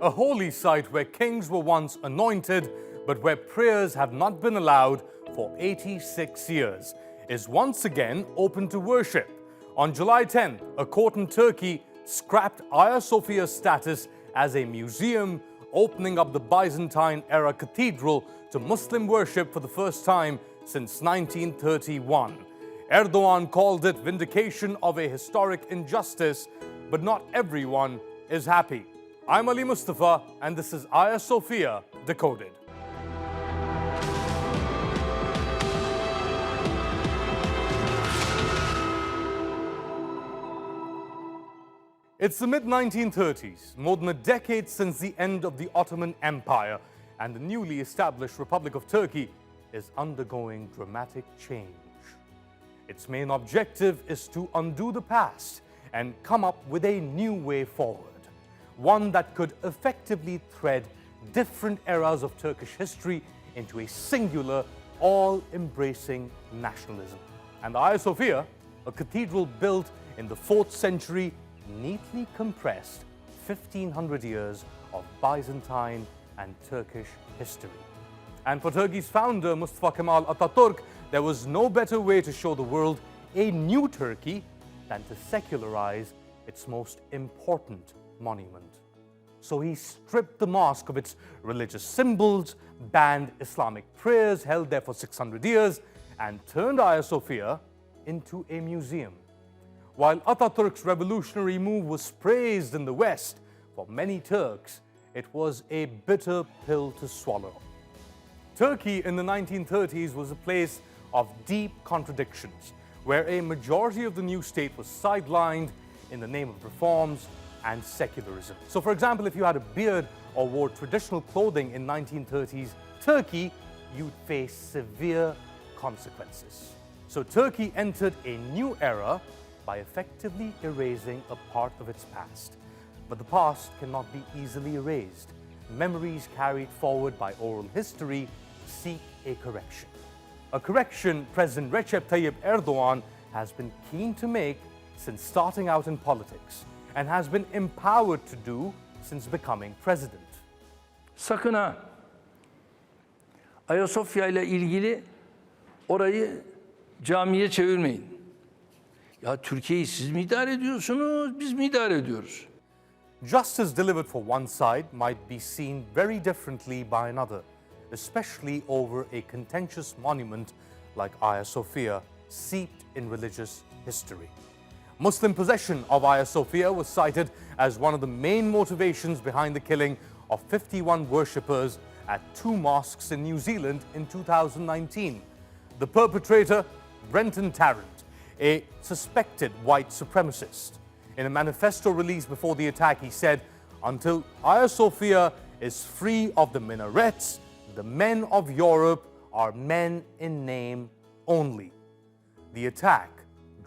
A holy site where kings were once anointed, but where prayers have not been allowed for 86 years, is once again open to worship. On July 10th, a court in Turkey scrapped Hagia Sophia's status as a museum, opening up the Byzantine-era cathedral to Muslim worship for the first time since 1931. Erdogan called it vindication of a historic injustice, but not everyone is happy. I'm Mustafa, and this is Hagia Sophia Decoded. It's the mid-1930s, more than a decade since the end of the Ottoman Empire, and the newly established Republic of Turkey is undergoing dramatic change. Its main objective is to undo the past and come up with a new way forward, one that could effectively thread different eras of Turkish history into a singular, all-embracing nationalism. And Hagia Sophia, a cathedral built in the 4th century, neatly compressed 1500 years of Byzantine and Turkish history. And for Turkey's founder, Mustafa Kemal Atatürk, there was no better way to show the world a new Turkey than to secularize its most important monument. So he stripped the mosque of its religious symbols, banned Islamic prayers held there for 600 years, and turned Hagia Sophia into a museum. While Atatürk's revolutionary move was praised in the West, for many Turks, it was a bitter pill to swallow. Turkey in the 1930s was a place of deep contradictions, where a majority of the new state was sidelined in the name of reforms and secularism. So for example, if you had a beard or wore traditional clothing in 1930s Turkey, you'd face severe consequences. So Turkey entered a new era by effectively erasing a part of its past. But the past cannot be easily erased. Memories carried forward by oral history seek a correction. A correction President Recep Tayyip Erdogan has been keen to make since starting out in politics, and has been empowered to do since becoming president. Sakın ha, Hagia Sophia ile ilgili orayı camiye çevirmeyin. Ya Türkiye'yi siz mi idare ediyorsunuz, biz mi idare ediyoruz? Justice delivered for one side might be seen very differently by another, especially over a contentious monument like Hagia Sophia, steeped in religious history. Muslim possession of Hagia Sophia was cited as one of the main motivations behind the killing of 51 worshippers at 2 mosques in New Zealand in 2019. The perpetrator, Brenton Tarrant, a suspected white supremacist. In a manifesto released before the attack, he said, "Until Hagia Sophia is free of the minarets, the men of Europe are men in name only." The attack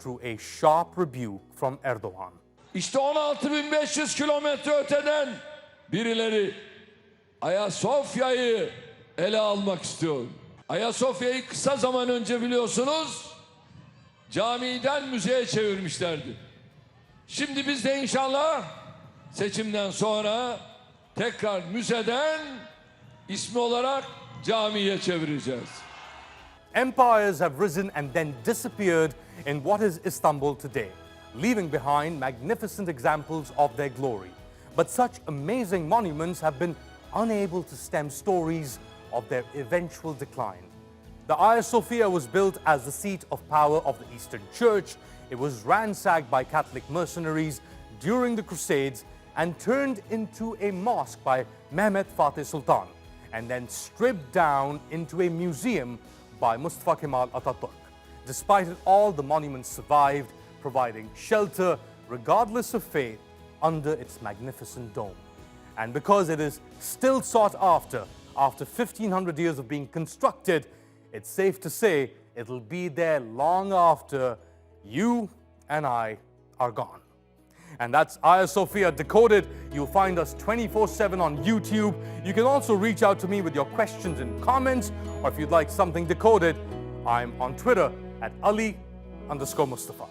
drew a sharp rebuke from Erdogan. İşte 16.500 kilometre öteden birileri Hagia Sophia'yı ele almak istiyor. Hagia Sophia'yı kısa zaman önce biliyorsunuz camiden müzeye çevirmişlerdi. Şimdi biz de inşallah seçimden sonra tekrar müzeden ismi olarak camiye çevireceğiz. Empires have risen and then disappeared in what is Istanbul today, leaving behind magnificent examples of their glory. But such amazing monuments have been unable to stem stories of their eventual decline. The Hagia Sophia was built as the seat of power of the Eastern Church. It was ransacked by Catholic mercenaries during the crusades and turned into a mosque by Mehmet Fatih Sultan, and then stripped down into a museum by Mustafa Kemal Atatürk. Despite it all, the monument survived, providing shelter, regardless of faith, under its magnificent dome. And because it is still sought after 1500 years of being constructed, it's safe to say it'll be there long after you and I are gone. And that's Hagia Sophia Decoded. You'll find us 24/7 on YouTube. You can also reach out to me with your questions and comments, or if you'd like something decoded, I'm on Twitter at Ali_Mustafa.